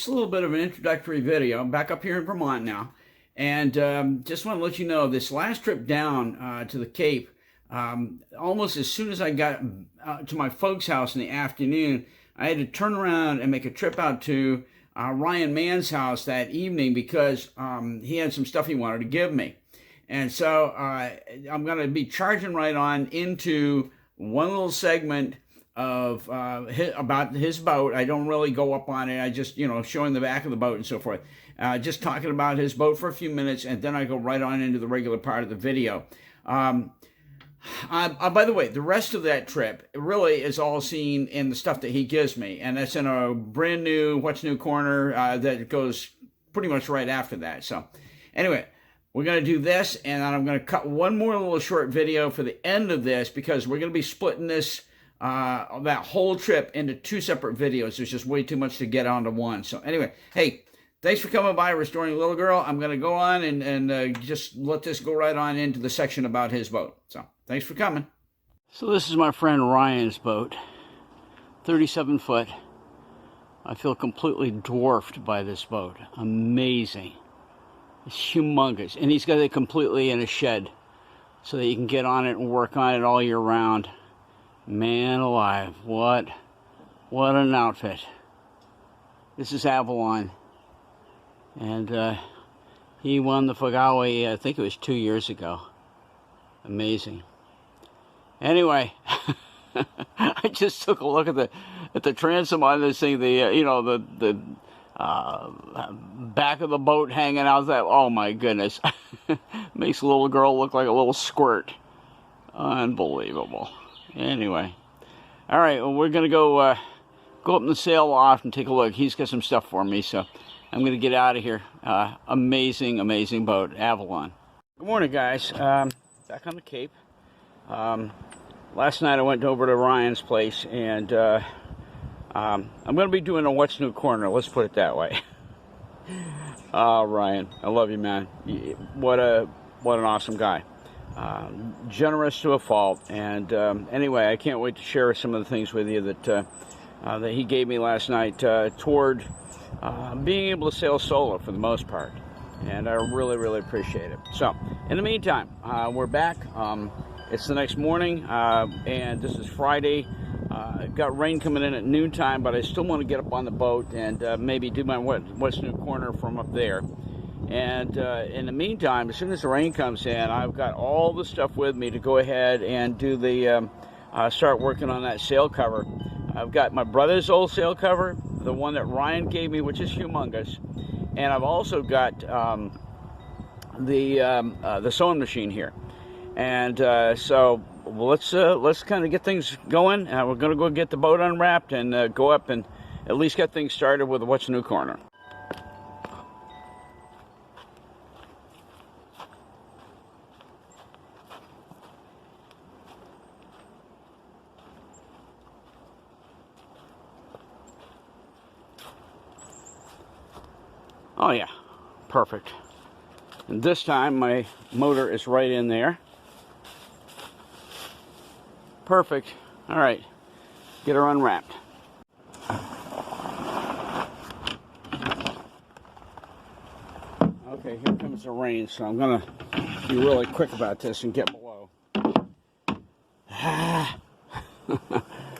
Just a little bit of an introductory video. I'm back up here in Vermont now, and just want to let you know this last trip down to the Cape, almost as soon as I got to my folks' house in the afternoon, I had to turn around and make a trip out to Ryan Mann's house that evening because he had some stuff he wanted to give me. And so I'm going to be charging right on into one little segment of about his boat. I don't really go up on it. I just, showing the back of the boat and so forth. Just talking about his boat for a few minutes, and then I go right on into the regular part of the video. By the way, the rest of that trip really is all seen in the stuff that he gives me, and that's in a brand new What's New corner that goes pretty much right after that. So anyway, we're going to do this, and then I'm going to cut one more little short video for the end of this because we're going to be splitting this that whole trip into two separate videos. There's just way too much to get onto one. So anyway, hey, thanks for coming by Restoring Little Girl. I'm going to go on and just let this go right on into the section about his boat. So thanks for coming. So this is my friend Ryan's boat, 37 foot. I feel completely dwarfed by this boat. Amazing. It's humongous. And he's got it completely in a shed so that you can get on it and work on it all year round. Man alive, what an outfit. This is Avalon, and he won the Fagawi, I think it was 2 years ago. Amazing. Anyway, I just took a look at the transom on this thing, the back of the boat hanging out. That, oh my goodness, makes a little girl look like a little squirt. Unbelievable. Anyway, all right, well, we're going to go up in the sail loft and take a look. He's got some stuff for me, so I'm going to get out of here. Amazing, amazing boat, Avalon. Good morning, guys. Back on the Cape. Last night I went over to Ryan's place, and I'm going to be doing a What's New corner, let's put it that way. Ryan, I love you, man. What an awesome guy. Generous to a fault, and anyway, I can't wait to share some of the things with you that he gave me last night toward being able to sail solo for the most part, and I really appreciate it. So in the meantime, we're back. It's the next morning, and this is Friday. Got rain coming in at noontime, but I still want to get up on the boat and maybe do my What's New corner from up there. And in the meantime, as soon as the rain comes in, I've got all the stuff with me to go ahead and do the start working on that sail cover. I've got my brother's old sail cover, the one that Ryan gave me, which is humongous, and I've also got the sewing machine here. And so let's kind of get things going. We're going to go get the boat unwrapped and go up and at least get things started with the What's New corner. Oh yeah, perfect. And this time my motor is right in there. Perfect. All right, get her unwrapped. Okay, here comes the rain, so I'm gonna be really quick about this and get below.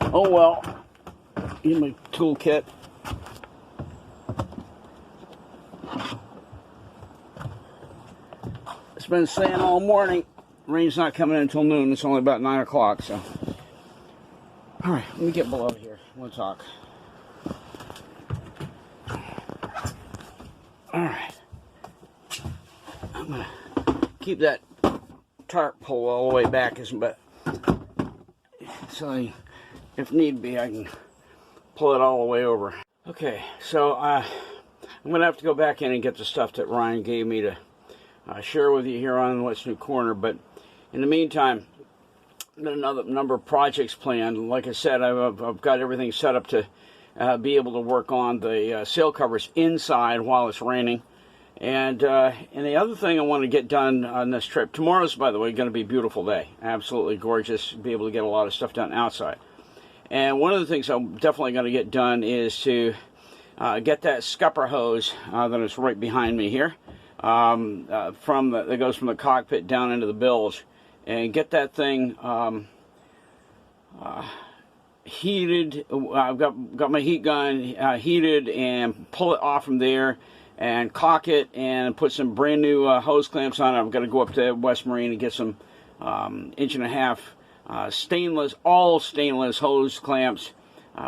Oh well, here's my toolkit. It's been saying all morning, rain's not coming in until noon. It's only about 9 o'clock, so. All right, let me get below here. We'll talk. All right. I'm gonna keep that tarp pulled all the way back, but so if need be, I can pull it all the way over. Okay, so I'm gonna have to go back in and get the stuff that Ryan gave me to share with you here on What's New corner. But in the meantime, I've got another number of projects planned. Like I said, I've got everything set up to be able to work on the sail covers inside while it's raining. And the other thing I want to get done on this trip, tomorrow's, by the way, going to be a beautiful day. Absolutely gorgeous. Be able to get a lot of stuff done outside. And one of the things I'm definitely going to get done is to get that scupper hose that is right behind me here, that goes from the cockpit down into the bilge, and get that thing heated. I've got my heat gun heated, and pull it off from there and caulk it and put some brand new hose clamps on it. I'm going to go up to West Marine and get some 1.5 inch stainless, all stainless hose clamps.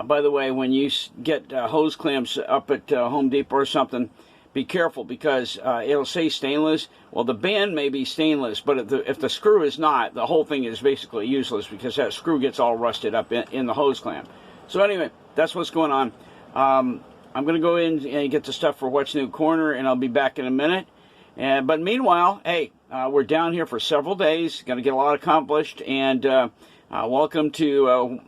By the way, when you get hose clamps up at Home Depot or something, be careful, because it'll say stainless. Well, the band may be stainless, but if the screw is not, the whole thing is basically useless, because that screw gets all rusted up in the hose clamp. So anyway, that's what's going on. I'm going to go in and get the stuff for What's New Corner, and I'll be back in a minute. But meanwhile, hey, we're down here for several days. Going to get a lot accomplished, and welcome to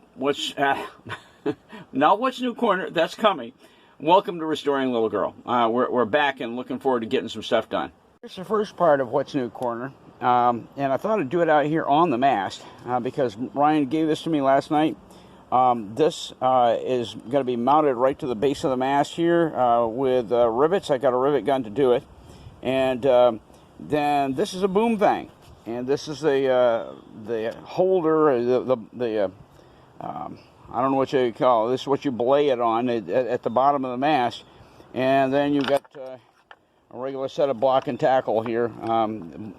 not What's New Corner. That's coming. Welcome to Restoring Little Girl. We're back and looking forward to getting some stuff done. Here's the first part of What's New Corner, and I thought I'd do it out here on the mast because Ryan gave this to me last night. This is going to be mounted right to the base of the mast here with rivets. I got a rivet gun to do it, and then this is a boom vang, and this is the holder, I don't know what you call it. This is what you belay it on at the bottom of the mast. And then you've got a regular set of block and tackle here. I'm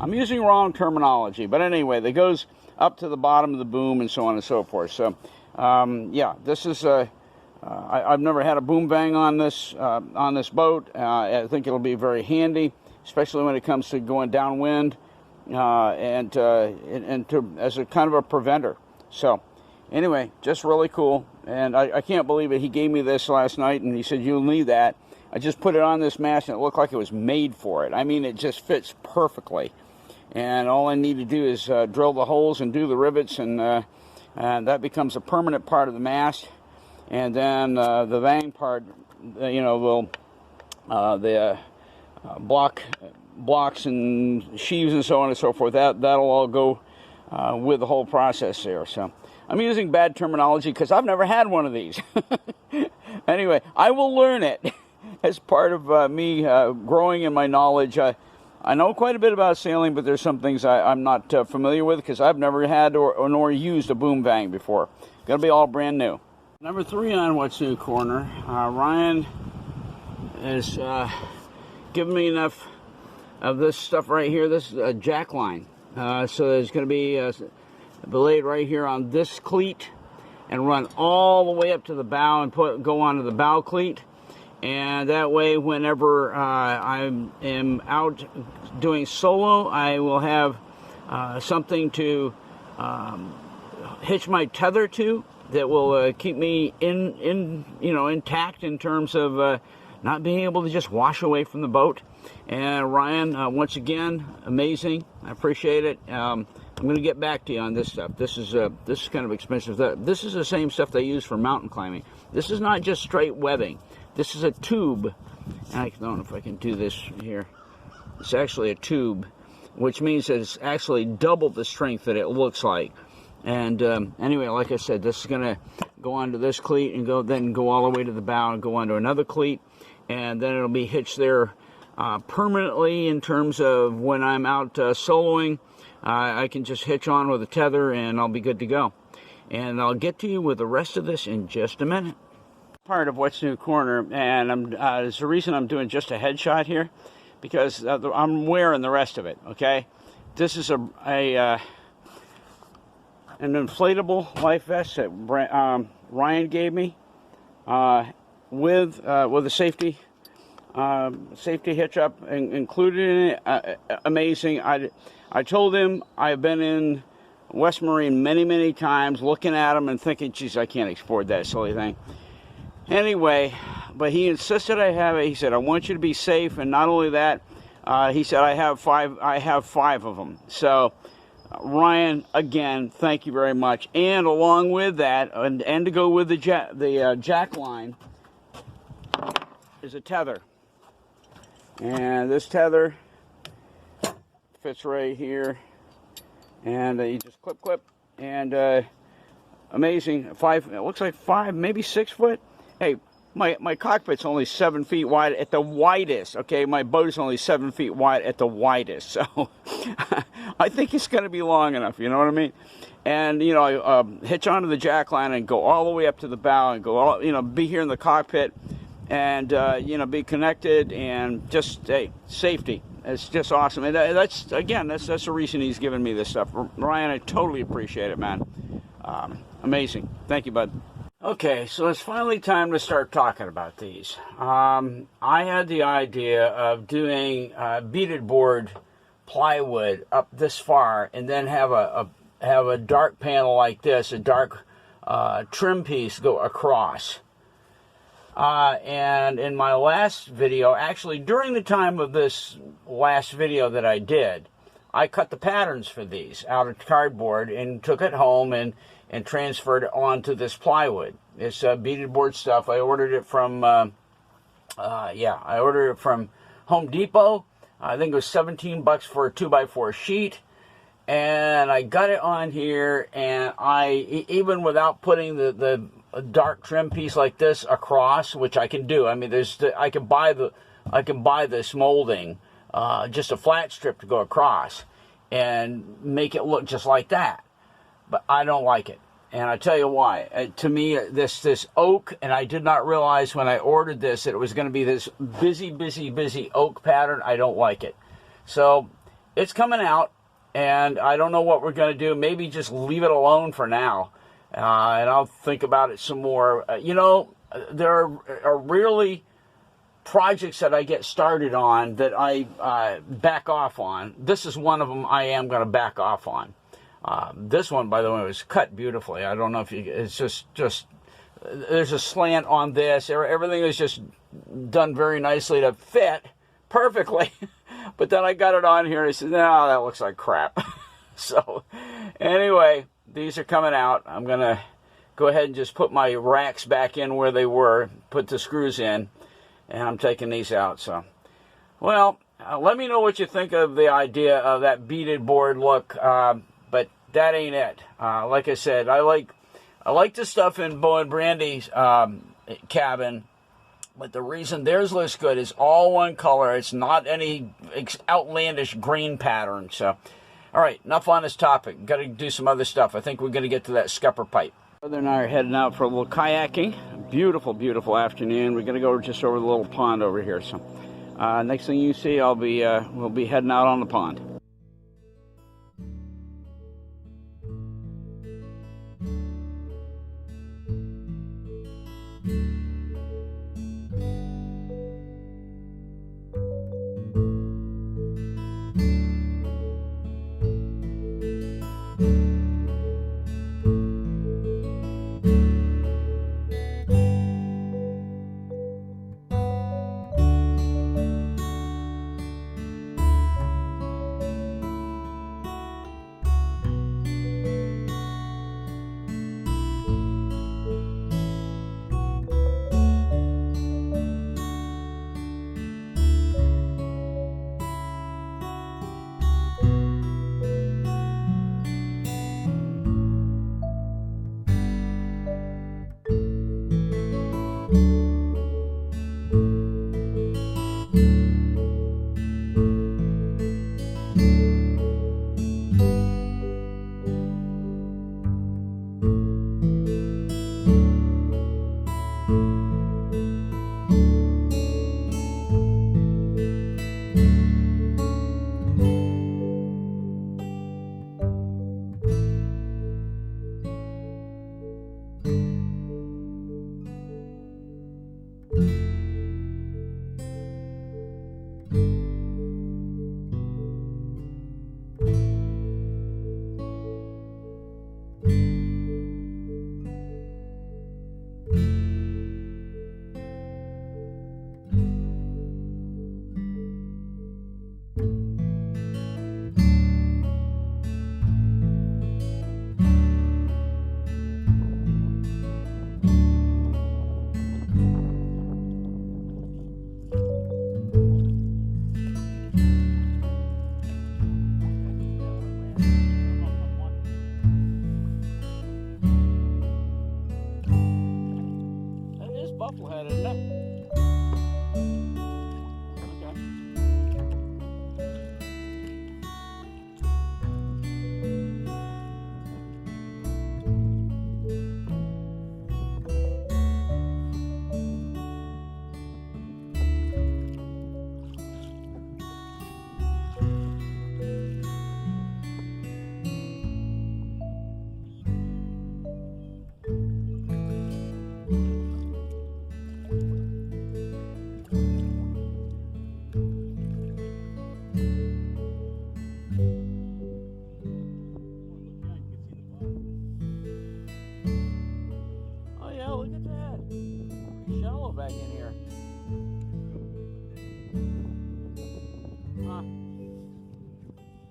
using wrong terminology, but anyway, that goes up to the bottom of the boom and so on and so forth. So, yeah, this is I've never had a boom vang on this boat. I think it'll be very handy, especially when it comes to going downwind and as a kind of a preventer. So. Anyway, just really cool, and I can't believe it. He gave me this last night, and he said, you'll need that. I just put it on this mast, and it looked like it was made for it. I mean, it just fits perfectly. And all I need to do is drill the holes and do the rivets, and that becomes a permanent part of the mast. And then the vang part, will the blocks and sheaves and so on and so forth, that'll all go with the whole process there. So I'm using bad terminology because I've never had one of these. Anyway, I will learn it as part of me growing in my knowledge. I know quite a bit about sailing, but there's some things I'm not familiar with because I've never had nor used a boom vang before. Gonna be all brand new. Number 3 on What's New Corner. Ryan has given me enough of this stuff right here. This is a jack line. So there's going to be belayed right here on this cleat and run all the way up to the bow and go onto the bow cleat. And that way, whenever I am out doing solo, I will have something to hitch my tether to that will keep me intact in terms of not being able to just wash away from the boat. And Ryan, once again, amazing. I appreciate it. I'm going to get back to you on this stuff. This is kind of expensive. This is the same stuff they use for mountain climbing. This is not just straight webbing. This is a tube. I don't know if I can do this here. It's actually a tube, which means that it's actually double the strength that it looks like. And anyway, like I said, this is going to go onto this cleat and then go all the way to the bow and go onto another cleat. And then it'll be hitched there permanently in terms of when I'm out soloing. I can just hitch on with a tether and I'll be good to go. And I'll get to you with the rest of this in just a minute. Part of What's New Corner, and there's the reason I'm doing just a headshot here, because I'm wearing the rest of it, okay? This is an inflatable life vest that Ryan gave me with a safety hitch up included in it. Amazing. I told him I've been in West Marine many times, looking at them and thinking, geez, I can't afford that silly thing. Anyway, but he insisted I have it. He said, I want you to be safe, and not only that, he said I have five of them. So Ryan, again, thank you very much. And along with that, and to go with the jack line, is a tether. And this tether fits right here, and you just clip, and amazing. It looks like 5, maybe 6 foot. Hey, my cockpit's only 7 feet wide at the widest. Okay, my boat is only 7 feet wide at the widest, so I think it's going to be long enough. You know what I mean? And you know, I hitch onto the jack line and go all the way up to the bow and go all, you know, be here in the cockpit and you know, be connected and just hey, safety. It's just awesome. And that's again, that's the reason he's giving me this stuff. Ryan, I totally appreciate it, man. Amazing. Thank you, bud. Okay, so it's finally time to start talking about these. I had the idea of doing beaded board plywood up this far, and then have a dark panel like this, a dark trim piece go across. And in my last video, actually during the time of this last video that I did, I cut the patterns for these out of cardboard and took it home and transferred it onto this plywood. It's beaded board stuff. I ordered it from, I ordered it from Home Depot. I think it was 17 bucks for a 2x4 sheet. And I got it on here, and I, even without putting the dark trim piece like this across, which I can do. I mean, I can buy this molding, just a flat strip to go across and make it look just like that. But I don't like it, and I tell you why. To me, this oak, and I did not realize when I ordered this that it was going to be this busy oak pattern. I don't like it. So it's coming out, and I don't know what we're going to do. Maybe just leave it alone for now, and I'll think about it some more. You know, there are really projects that I get started on that I back off on. This is one of them I am going to back off on. This one, by the way, was cut beautifully. I don't know if you, it's just there's a slant on this. Everything is just done very nicely to fit perfectly. But then I got it on here and I said, no, that looks like crap. So anyway, these are coming out. I'm going to go ahead and just put my racks back in where they were, put the screws in, and I'm taking these out. So, well, let me know what you think of the idea of that beaded board look. But that ain't it. Like I said, I like the stuff in Bo and Brandy's cabin, but the reason theirs looks good is all one color. It's not any outlandish green pattern. So, all right, enough on this topic. Got to do some other stuff. I think we're going to get to that scupper pipe. Brother and I are heading out for a little kayaking. Beautiful, beautiful afternoon. We're going to go just over the little pond over here. So, next thing you see, we'll be heading out on the pond.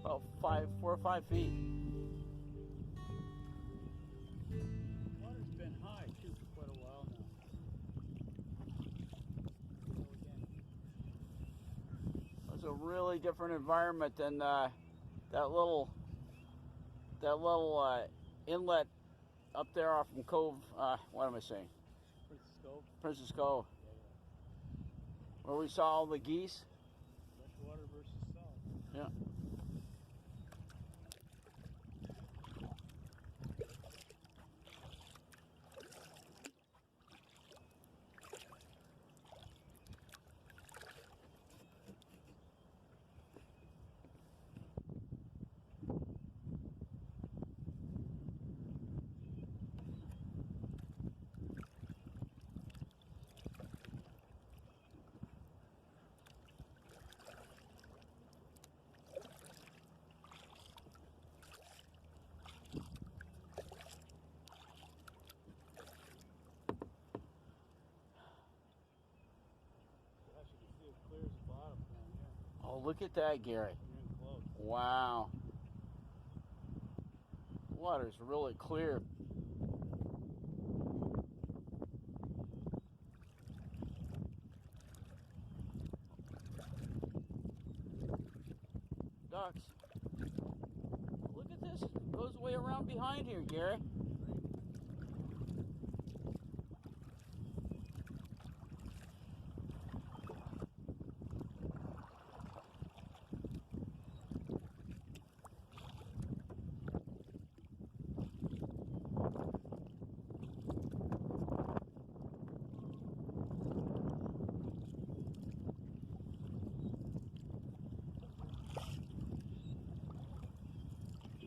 About 4 or 5 feet. Water's been high too for quite a while now. It's a really different environment than that little inlet up there off from Cove. What am I saying? Princess Cove. Princess Cove. Yeah. Where we saw all the geese. Freshwater versus salt. Yeah. Clear as the bottom down here. Oh, look at that, Gary. You're in close. Wow. Water's really clear. Ducks. Look at this. It goes way around behind here, Gary.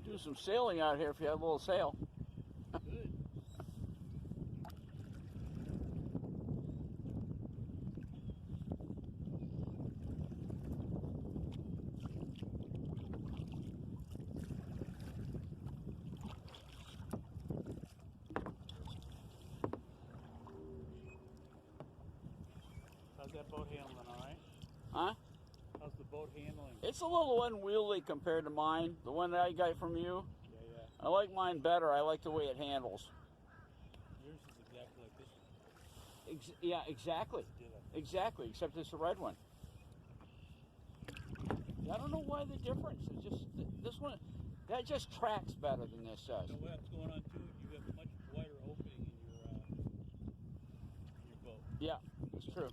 Do some sailing out here if you have a little sail. Good. How's that boat handling, all right? Huh? How's the boat handling? It's a little unwieldy compared to mine, the one that I got from you. Yeah. I like mine better. I like the way it handles. Yours is exactly like this one. Yeah, exactly. Exactly, except it's a red one. I don't know why the difference. It's just this one, that just tracks better than this does. You know what's going on too? You have a much wider opening in your boat. Yeah, it's true.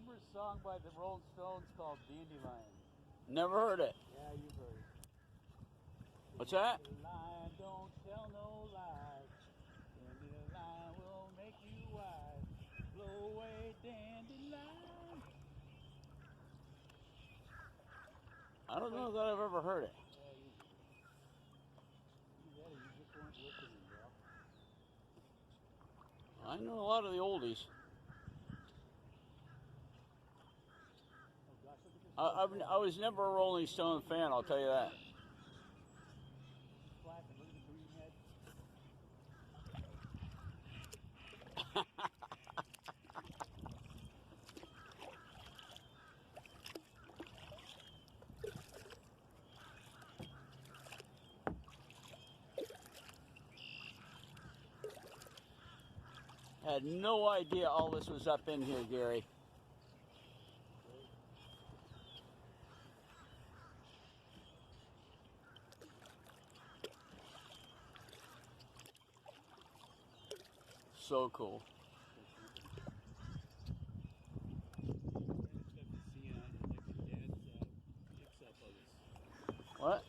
Remember a song by the Rolling Stones called Dandelion? Never heard it. Yeah, you've heard it. What's that? Dandelion, don't tell no lies. Dandelion will make you wise. Blow away dandelion. I don't know that I've ever heard it. Yeah, you just weren't listening, bro. I know a lot of the oldies. Oh gosh, look at this. I was never a Rolling Stone fan, I'll tell you that. Flapping, look at the green head. Had no idea all this was up in here, Gary. So cool. What?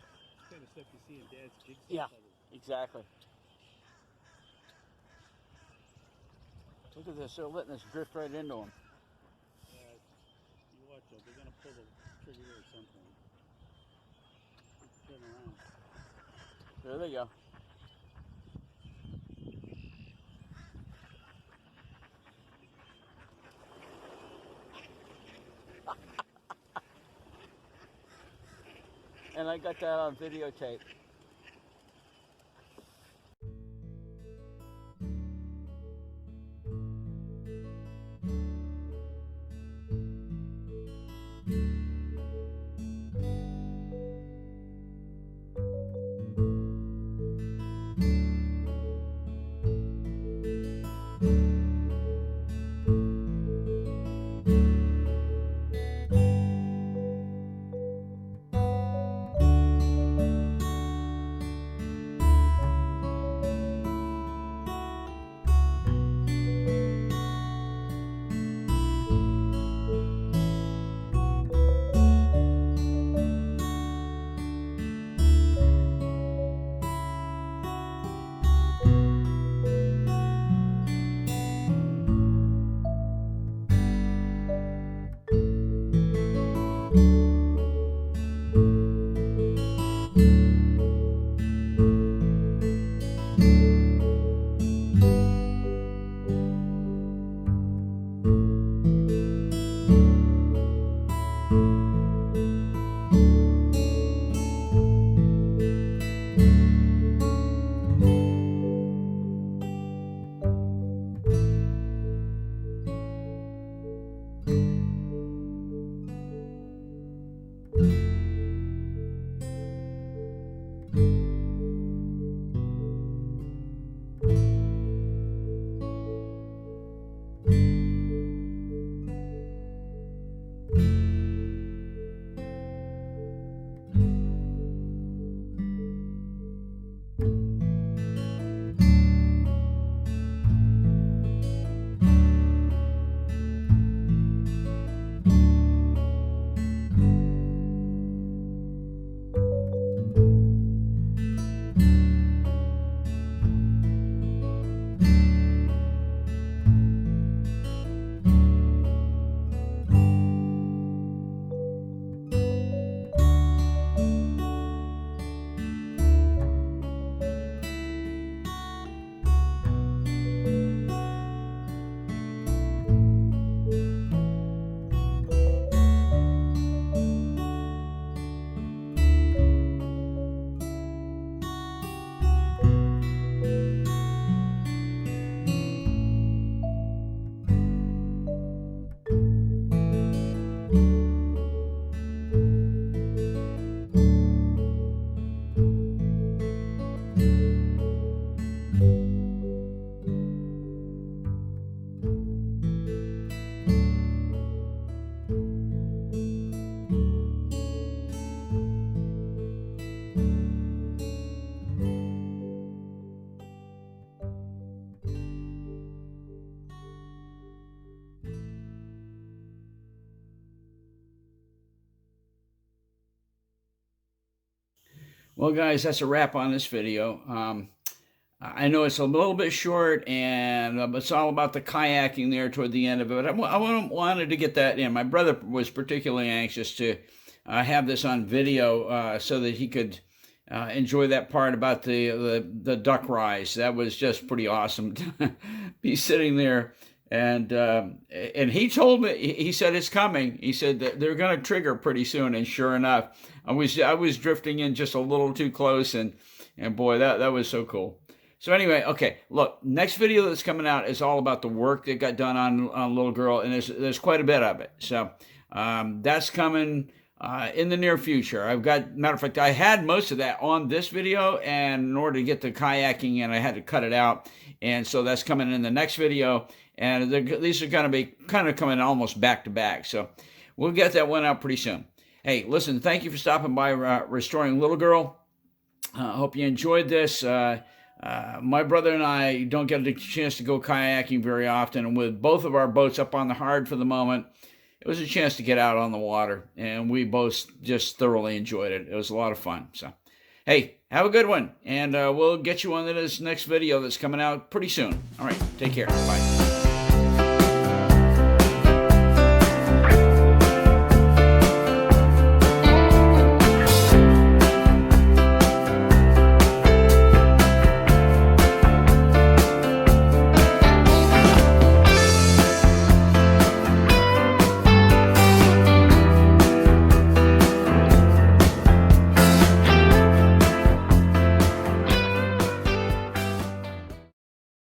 Kind of stuff you see in Dad's jigsaw Yeah, puzzles. exactly. Look at this, they're letting us drift right into them. Yeah, you watch them. They're going to pull the trigger here at some point. Turn around. There they go. and I got that on videotape. Well, guys, that's a wrap on this video. I know it's a little bit short, and it's all about the kayaking there toward the end of it. Wanted to get that in. My brother was particularly anxious to have this on video so that he could enjoy that part about the duck rise. That was just pretty awesome to be sitting there. And he told me, he said it's coming. He said that they're going to trigger pretty soon, and sure enough, I was drifting in just a little too close, and boy, that was so cool. So anyway, okay, look, next video that's coming out is all about the work that got done on Little Girl, and there's quite a bit of it. So that's coming in the near future. Matter of fact, I had most of that on this video, and in order to get the kayaking in, I had to cut it out, and so that's coming in the next video. And these are going to be kind of coming almost back to back. So we'll get that one out pretty soon. Hey, listen, thank you for stopping by Restoring Little Girl. I hope you enjoyed this. My brother and I don't get a chance to go kayaking very often. And with both of our boats up on the hard for the moment, it was a chance to get out on the water. And we both just thoroughly enjoyed it. It was a lot of fun. So, hey, have a good one. And we'll get you on to this next video that's coming out pretty soon. All right, take care. Bye.